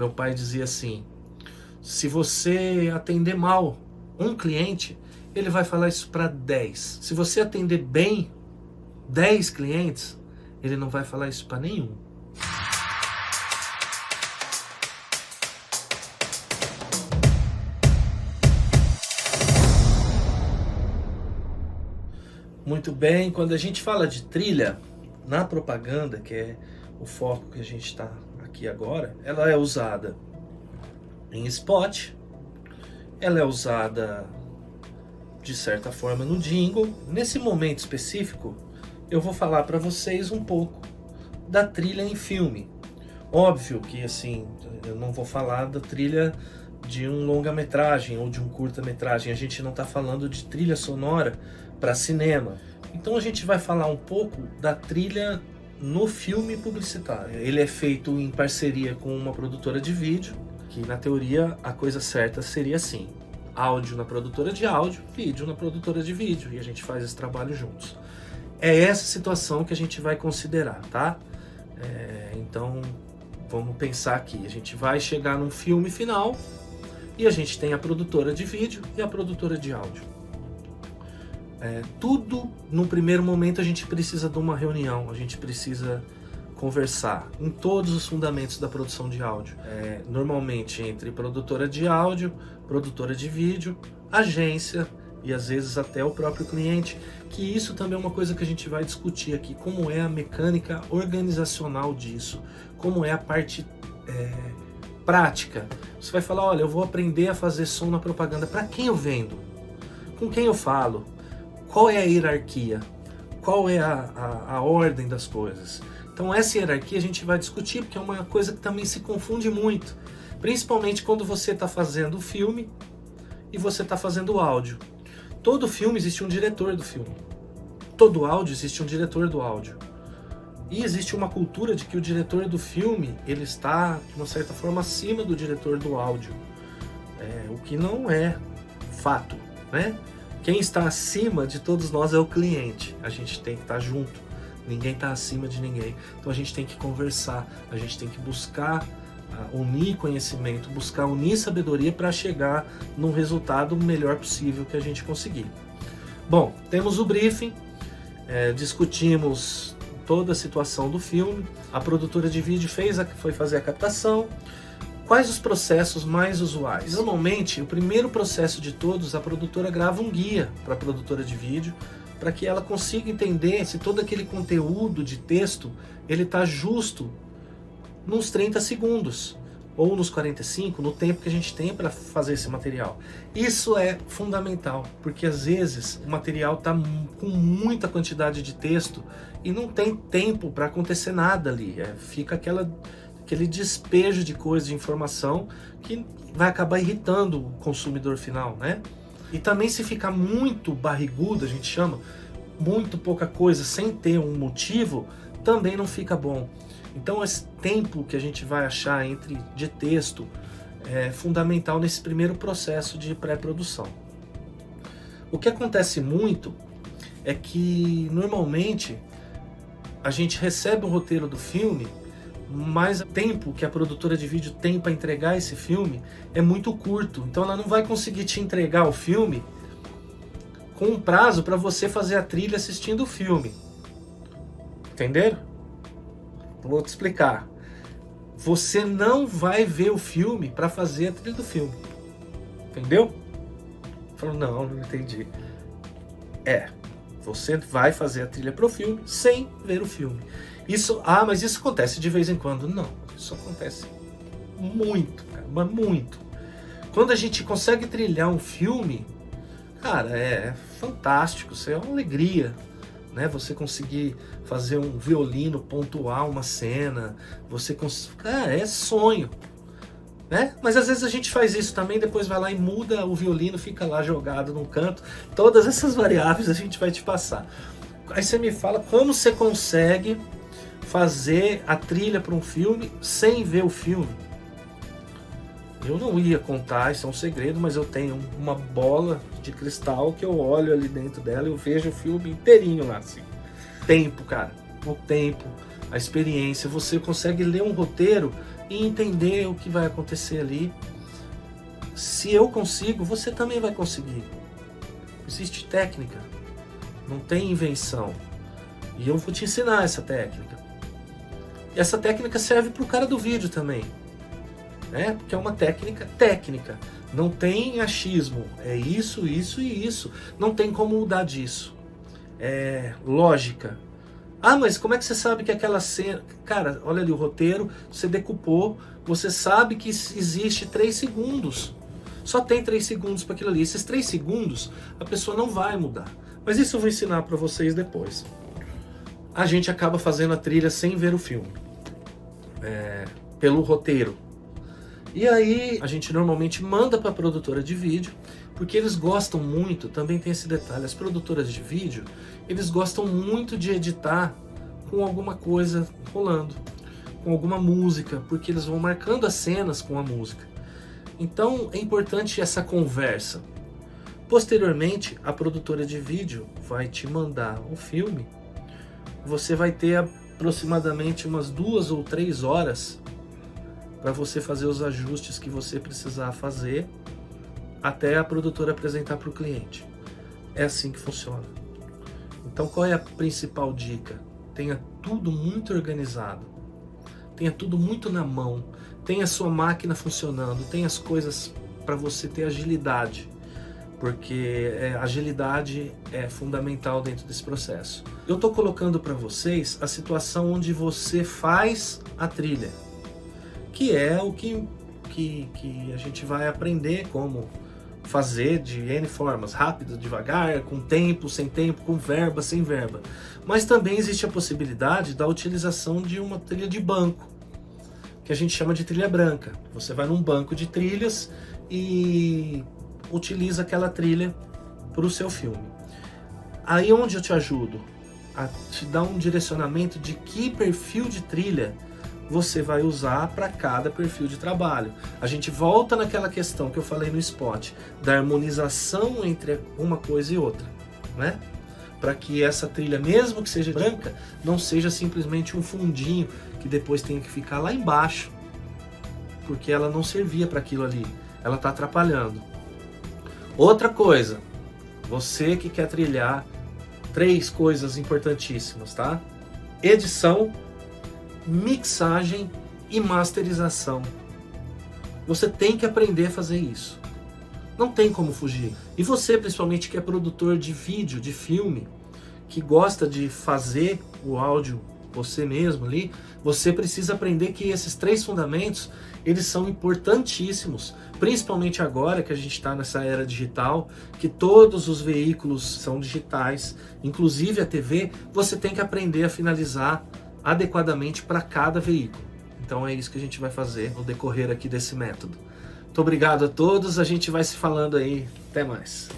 Meu pai dizia assim: se você atender mal um cliente, ele vai falar isso para 10. Se você atender bem 10 clientes, ele não vai falar isso para nenhum. Muito bem, quando a gente fala de trilha na propaganda, que é o foco que a gente está aqui agora, ela é usada em spot, ela é usada de certa forma no jingle. Nesse momento específico, eu vou falar para vocês um pouco da trilha em filme. Óbvio que assim, eu não vou falar da trilha de um longa-metragem ou de um curta-metragem, a gente não está falando de trilha sonora para cinema. Então a gente vai falar um pouco da trilha no filme publicitário. Ele é feito em parceria com uma produtora de vídeo, que na teoria a coisa certa seria assim: áudio na produtora de áudio, vídeo na produtora de vídeo, e a gente faz esse trabalho juntos. É essa situação que a gente vai considerar, tá? Então vamos pensar aqui, a gente vai chegar num filme final e a gente tem a produtora de vídeo e a produtora de áudio. Tudo no primeiro momento a gente precisa de uma reunião, a gente precisa conversar em todos os fundamentos da produção de áudio. Normalmente entre produtora de áudio, produtora de vídeo, agência e às vezes até o próprio cliente, que isso também é uma coisa que a gente vai discutir aqui, como é a mecânica organizacional disso, como é a parte prática. Você vai falar: olha, eu vou aprender a fazer som na propaganda, para quem eu vendo? Com quem eu falo? Qual é a hierarquia? Qual é a ordem das coisas? Então essa hierarquia a gente vai discutir, porque é uma coisa que também se confunde muito, principalmente quando você está fazendo o filme e você está fazendo o áudio. Todo filme existe um diretor do filme, todo áudio existe um diretor do áudio, e existe uma cultura de que o diretor do filme ele está de uma certa forma acima do diretor do áudio, o que não é fato, né? Quem está acima de todos nós é o cliente, a gente tem que estar junto, ninguém está acima de ninguém, então a gente tem que conversar, a gente tem que buscar unir conhecimento, buscar unir sabedoria para chegar num resultado melhor possível que a gente conseguir. Bom, temos o briefing, discutimos toda a situação do filme, a produtora de vídeo foi fazer a captação. Quais os processos mais usuais? Normalmente, o primeiro processo de todos, a produtora grava um guia para a produtora de vídeo, para que ela consiga entender se todo aquele conteúdo de texto ele está justo nos 30 segundos, ou nos 45, no tempo que a gente tem para fazer esse material. Isso é fundamental, porque às vezes o material está com muita quantidade de texto e não tem tempo para acontecer nada ali, fica aquele despejo de coisa, de informação, que vai acabar irritando o consumidor final, né? E também se ficar muito barrigudo, a gente chama, muito pouca coisa, sem ter um motivo, também não fica bom. Então esse tempo que a gente vai achar de texto é fundamental nesse primeiro processo de pré-produção. O que acontece muito é que normalmente a gente recebe o roteiro do filme, mas o tempo que a produtora de vídeo tem para entregar esse filme é muito curto. Então ela não vai conseguir te entregar o filme com um prazo para você fazer a trilha assistindo o filme. Entenderam? Vou te explicar. Você não vai ver o filme para fazer a trilha do filme. Entendeu? Falou: não entendi. Você vai fazer a trilha pro filme sem ver o filme. Mas isso acontece de vez em quando? Não, isso acontece muito, cara, mas muito. Quando a gente consegue trilhar um filme, cara, é fantástico, isso é uma alegria, né? Você conseguir fazer um violino pontuar uma cena, é sonho, né? Mas às vezes a gente faz isso também, depois vai lá e muda o violino, fica lá jogado num canto. Todas essas variáveis a gente vai te passar. Aí você me fala como você consegue fazer a trilha para um filme sem ver o filme. Eu não ia contar, isso é um segredo, mas eu tenho uma bola de cristal que eu olho ali dentro dela e eu vejo o filme inteirinho lá, assim. Tempo, cara. O tempo, a experiência. Você consegue ler um roteiro e entender o que vai acontecer ali. Se eu consigo, você também vai conseguir. Existe técnica, não tem invenção. E eu vou te ensinar essa técnica. E essa técnica serve para o cara do vídeo também, né? Porque é uma técnica. Não tem achismo. É isso, isso e isso. Não tem como mudar disso. É lógica. Ah, mas como é que você sabe que aquela cena... Cara, olha ali o roteiro, você decupou, você sabe que existe 3 segundos. Só tem 3 segundos para aquilo ali. Esses 3 segundos, a pessoa não vai mudar. Mas isso eu vou ensinar para vocês depois. A gente acaba fazendo a trilha sem ver o filme. Pelo roteiro. E aí, a gente normalmente manda para a produtora de vídeo, porque eles gostam muito, também tem esse detalhe, as produtoras de vídeo, eles gostam muito de editar com alguma coisa rolando, com alguma música, porque eles vão marcando as cenas com a música. Então é importante essa conversa. Posteriormente, a produtora de vídeo vai te mandar o filme, você vai ter aproximadamente umas 2 ou 3 horas para você fazer os ajustes que você precisar fazer até a produtora apresentar para o cliente. É assim que funciona. Então qual é a principal dica? Tenha tudo muito organizado, tenha tudo muito na mão, tenha a sua máquina funcionando, tenha as coisas para você ter agilidade, porque agilidade é fundamental dentro desse processo. Eu estou colocando para vocês a situação onde você faz a trilha, que é o que a gente vai aprender como fazer de N formas, rápido, devagar, com tempo, sem tempo, com verba, sem verba. Mas também existe a possibilidade da utilização de uma trilha de banco, que a gente chama de trilha branca. Você vai num banco de trilhas e utiliza aquela trilha para o seu filme. Aí onde eu te ajudo? A te dar um direcionamento de que perfil de trilha você vai usar para cada perfil de trabalho. A gente volta naquela questão que eu falei no spot, da harmonização entre uma coisa e outra, né? Para que essa trilha, mesmo que seja branca, não seja simplesmente um fundinho que depois tem que ficar lá embaixo, porque ela não servia para aquilo ali, ela está atrapalhando. Outra coisa, você que quer trilhar, 3 coisas importantíssimas, tá? Edição, mixagem e masterização. Você tem que aprender a fazer isso. Não tem como fugir. E você, principalmente, que é produtor de vídeo, de filme, que gosta de fazer o áudio você mesmo ali, você precisa aprender que esses 3 fundamentos, eles são importantíssimos, principalmente agora que a gente está nessa era digital, que todos os veículos são digitais, inclusive a TV, você tem que aprender a finalizar adequadamente para cada veículo. Então é isso que a gente vai fazer no decorrer aqui desse método. Muito obrigado a todos, a gente vai se falando aí, até mais.